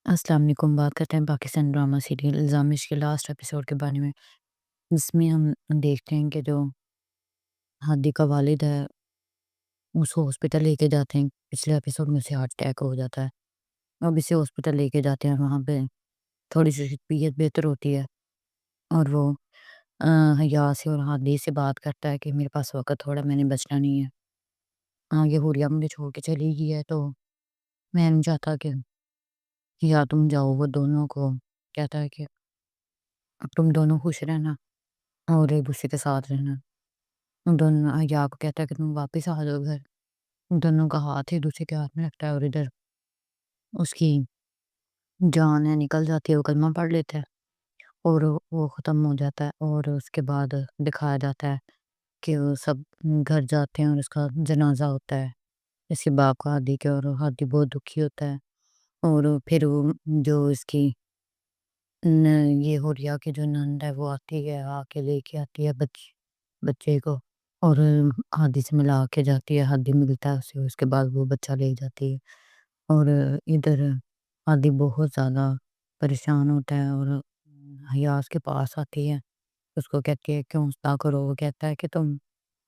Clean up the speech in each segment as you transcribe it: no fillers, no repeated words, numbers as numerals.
السلام علیکم، بات کرتے ہیں پاکستان ڈرامہ سیریل الزام عشق کے لاسٹ ایپیسوڈ کے بارے میں، جس میں ہم دیکھتے ہیں کہ جو ہادی کا والد ہے اس کو ہاسپٹل لے کے جاتے ہیں۔ پچھلے ایپیسوڈ میں اسے ہارٹ اٹیک ہو جاتا ہے، اب اسے ہاسپٹل لے کے جاتے ہیں، وہاں پہ تھوڑی سی طبیعت بہتر ہوتی ہے اور وہ حیا سے اور ہادی سے بات کرتا ہے کہ میرے پاس وقت تھوڑا، میں نے بچنا نہیں ہے، آگے ہوریا مجھے چھوڑ کے چلی گئی ہے تو میں نہیں چاہتا کہ یا تم جاؤ۔ وہ دونوں کو کہتا ہے کہ اب تم دونوں خوش رہنا اور ایک دوسرے کے ساتھ رہنا۔ دونوں حیا کو کہتا ہے کہ تم واپس آ جاؤ گھر، دونوں کا ہاتھ ایک دوسرے کے ہاتھ میں رکھتا ہے اور ادھر اس کی جان ہے نکل جاتی ہے، وہ کلمہ پڑھ لیتا ہے اور وہ ختم ہو جاتا ہے، اور اس کے بعد دکھایا جاتا ہے کہ وہ سب گھر جاتے ہیں اور اس کا جنازہ ہوتا ہے، اس کے باپ کا ہادی کے، اور ہادی بہت دکھی ہوتا ہے۔ اور پھر وہ جو اس کی یہ ہوریا کی جو نند ہے وہ آتی ہے، آ کے لے کے آتی ہے بچے کو اور ہادی سے ملا کے جاتی ہے، ہادی ملتا ہے اسے، اس کے بعد وہ بچہ لے جاتی ہے۔ اور ادھر ہادی بہت زیادہ پریشان ہوتا ہے اور حیاس کے پاس آتی ہے، اس کو کہتی ہے کیوں صدا کرو، وہ کہتا ہے کہ تم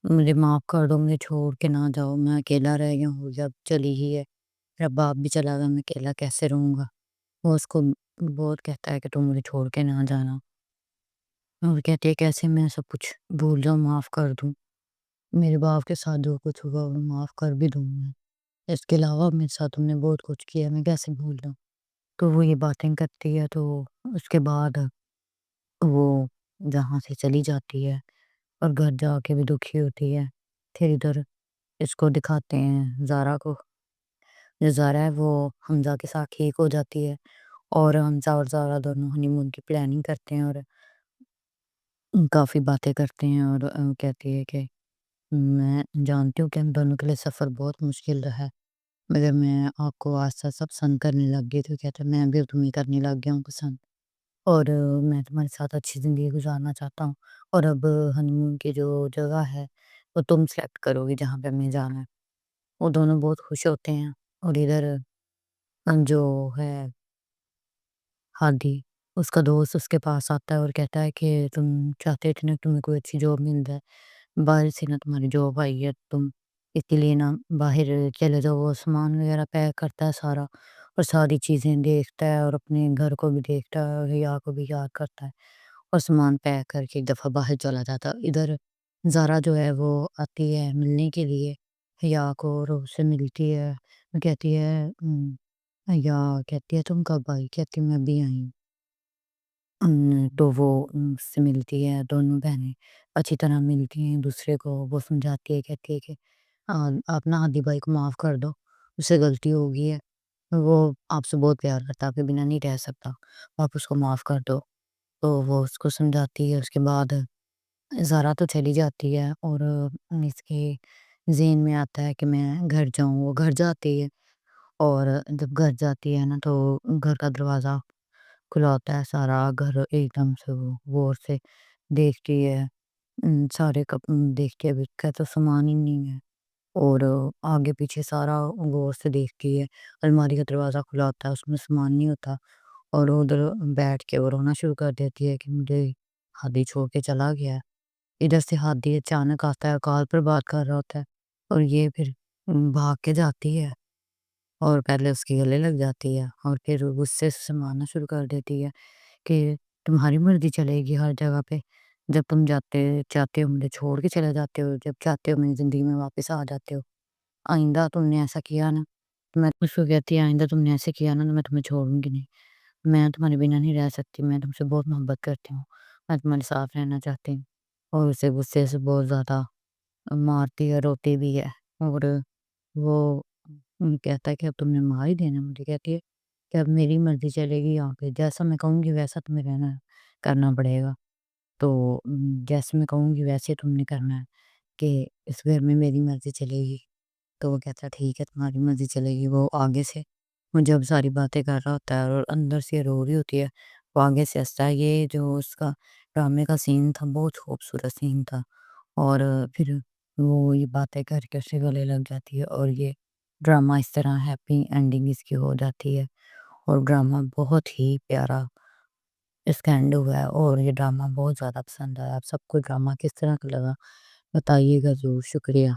مجھے معاف کر دو، مجھے چھوڑ کے نہ جاؤ، میں اکیلا رہ گیا ہوں، جب چلی ہی ہے، میرا باپ بھی چلا گیا، میں اکیلا کیسے رہوں گا۔ وہ اس کو بہت کہتا ہے کہ تم مجھے چھوڑ کے نہ جانا، اور کہتی ہے کیسے میں سب کچھ بھول جاؤں، معاف کر دوں، میرے باپ کے ساتھ جو کچھ ہوا وہ معاف کر بھی دوں میں، اس کے علاوہ میرے ساتھ تم نے بہت کچھ کیا، میں کیسے بھول جاؤں۔ تو وہ یہ باتیں کرتی ہے، تو اس کے بعد وہ جہاں سے چلی جاتی ہے اور گھر جا کے بھی دکھی ہوتی ہے۔ پھر ادھر اس کو دکھاتے ہیں زارا کو، جو زارا ہے وہ حمزہ کے ساتھ ٹھیک ہو جاتی ہے، اور حمزہ اور زارا دونوں ہنی مون کی پلاننگ کرتے ہیں اور کافی باتیں کرتے ہیں، اور کہتی ہے کہ میں جانتی ہوں کہ ہم دونوں کے لیے سفر بہت مشکل رہا ہے، مگر میں آپ کو آہستہ سب پسند کرنے لگ گئی، تو کہتا ہے میں بھی تمہیں کرنے لگ گیا ہوں پسند، اور میں تمہارے ساتھ اچھی زندگی گزارنا چاہتا ہوں، اور اب ہنی مون کی جو جگہ ہے وہ تم سلیکٹ کرو گی جہاں پہ ہمیں جانا ہے۔ وہ دونوں بہت خوش ہوتے ہیں، اور ادھر جو ہے ہادی، اس کا دوست اس کے پاس آتا ہے اور کہتا ہے کہ تم چاہتے تھے نا تمہیں کوئی اچھی جاب مل جائے، باہر سے نا تمہاری جاب آئی ہے، تم اس لیے نا باہر چلے جاؤ۔ وہ سامان وغیرہ پیک کرتا ہے سارا، اور ساری چیزیں دیکھتا ہے، اور اپنے گھر کو بھی دیکھتا ہے، اور حیا کو بھی یاد کرتا ہے، اور سامان پیک کر کے ایک دفعہ باہر چلا جاتا ہے۔ ادھر زارا جو ہے وہ آتی ہے ملنے کے لیے حیا کو، اور اس سے ملتی ہے، وہ کہتی ہے حیا کہتی ہے تم کب آئی، کہتی میں بھی آئی ہوں۔ تو وہ اس سے ملتی ہے، دونوں بہنیں اچھی طرح ملتی ہیں ایک دوسرے کو، وہ سمجھاتی ہے، کہتی ہے کہ آپ نا ہادی بھائی کو معاف کر دو، اس سے غلطی ہو گئی ہے، وہ آپ سے بہت پیار کرتا ہے، آپ کے بنا نہیں رہ سکتا، آپ اس کو معاف کر دو۔ تو وہ اس کو سمجھاتی ہے، اس کے بعد زارا تو چلی جاتی ہے، اور اس کے ذہن میں آتا ہے کہ میں گھر جاؤں، وہ گھر جاتی ہے، اور جب گھر جاتی ہے نا تو گھر کا دروازہ کھلا ہوتا ہے، سارا گھر ایک دم سے وہ غور سے دیکھتی ہے، سارے دیکھتی ہے، ابھی کا تو سامان ہی نہیں ہے، اور آگے پیچھے سارا غور سے دیکھتی ہے، الماری کا دروازہ کھلا ہوتا ہے، اس میں سامان نہیں ہوتا، اور ادھر بیٹھ کے وہ رونا شروع کر دیتی ہے کہ مجھے ہادی چھوڑ کے چلا گیا ہے۔ ادھر سے ہادی اچانک آتا ہے، کال پر بات کر رہا ہوتا ہے، اور یہ پھر بھاگ کے جاتی ہے، اور پہلے اس کی گلے لگ جاتی ہے، اور پھر غصے سے سنبھالنا شروع کر دیتی ہے کہ تمہاری مرضی چلے گی ہر جگہ پہ، جب تم جاتے چاہتے ہو مجھے چھوڑ کے چلے جاتے ہو، جب چاہتے ہو میری زندگی میں واپس آ جاتے ہو، آئندہ تم نے ایسا کیا نا، میں اس کو کہتی ہے آئندہ تم نے ایسے کیا نا تو میں تمہیں چھوڑوں گی نہیں، میں تمہارے بنا نہیں رہ سکتی، میں تم سے بہت محبت کرتی ہوں، میں تمہارے ساتھ رہنا چاہتی ہوں۔ اور اسے غصے سے بہت زیادہ مارتی ہے، روتی بھی ہے، اور وہ کہتا ہے کہ اب تم نے مار ہی دینا مجھے، کہتی ہے کہ اب میری مرضی چلے گی، یہاں پہ جیسا میں کہوں گی ویسا تمہیں رہنا کرنا پڑے گا، تو جیسے میں کہوں گی ویسے تم نے کرنا ہے، کہ اس گھر میں میری مرضی چلے گی۔ تو وہ کہتا ہے ٹھیک ہے تمہاری مرضی چلے گی۔ وہ آگے سے وہ جب ساری باتیں کر رہا ہوتا ہے اور اندر سے رو رہی ہوتی ہے، وہ آگے سے ہنستا ہے۔ یہ جو اس کا ڈرامے کا سین تھا بہت خوبصورت سین تھا، اور پھر وہ یہ باتیں کر کے اسے گلے لگ جاتی ہے، اور یہ ڈرامہ اس طرح ہیپی اینڈنگ اس کی ہو جاتی ہے۔ اور ڈرامہ بہت ہی پیارا اس کا اینڈ ہوا ہے، اور یہ ڈرامہ بہت زیادہ پسند آیا۔ آپ سب کو ڈرامہ کس طرح کا لگا بتائیے گا ضرور۔ شکریہ۔